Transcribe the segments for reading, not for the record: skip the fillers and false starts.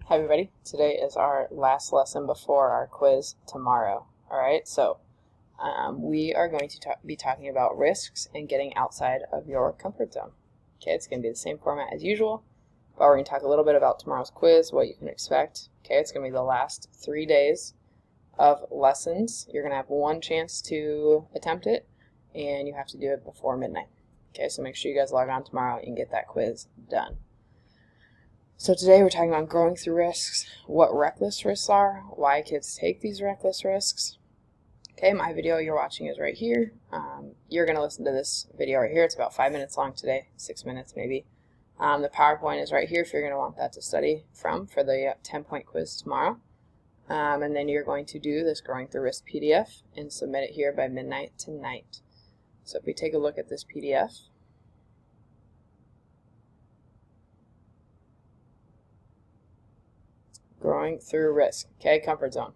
Hi everybody, today is our last lesson before our quiz tomorrow. Alright, so we are going to be talking about risks and getting outside of your comfort zone. Okay, it's going to be the same format as usual, but we're going to talk a little bit about tomorrow's quiz, what you can expect. Okay, it's going to be the last 3 days of lessons. You're going to have one chance to attempt it, and you have to do it before midnight. Okay, so make sure you guys log on tomorrow and get that quiz done. So today we're talking about growing through risks, what reckless risks are, why kids take these reckless risks. Okay, my video you're watching is right here. You're going to listen to this video right here. It's about 5 minutes long today, 6 minutes maybe. The PowerPoint is right here if you're going to want that to study from for the 10-point quiz tomorrow. And then you're going to do this Growing Through Risk PDF and submit it here by midnight tonight. So if we take a look at this PDF, Growing Through Risk. Okay, comfort zone.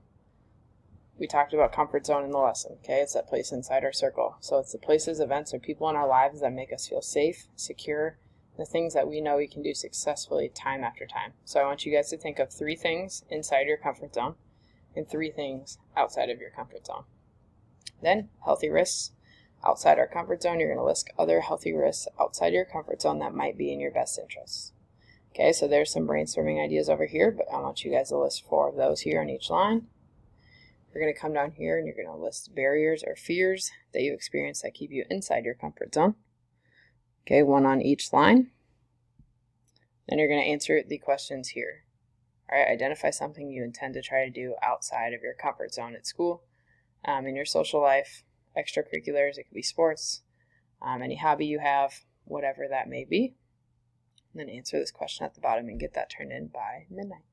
We talked about comfort zone in the lesson. Okay, it's that place inside our circle. So it's the places, events, or people in our lives that make us feel safe, secure, the things that we know we can do successfully time after time. So I want you guys to think of 3 things inside your comfort zone and 3 things outside of your comfort zone. Then, healthy risks. Outside our comfort zone, you're going to list other healthy risks outside your comfort zone that might be in your best interests. Okay, so there's some brainstorming ideas over here, but I want you guys to list 4 of those here on each line. You're going to come down here and you're going to list barriers or fears that you experience that keep you inside your comfort zone. Okay, 1 on each line. Then you're going to answer the questions here. All right, identify something you intend to try to do outside of your comfort zone at school, in your social life, extracurriculars, it could be sports, any hobby you have, whatever that may be. And then answer this question at the bottom and get that turned in by midnight.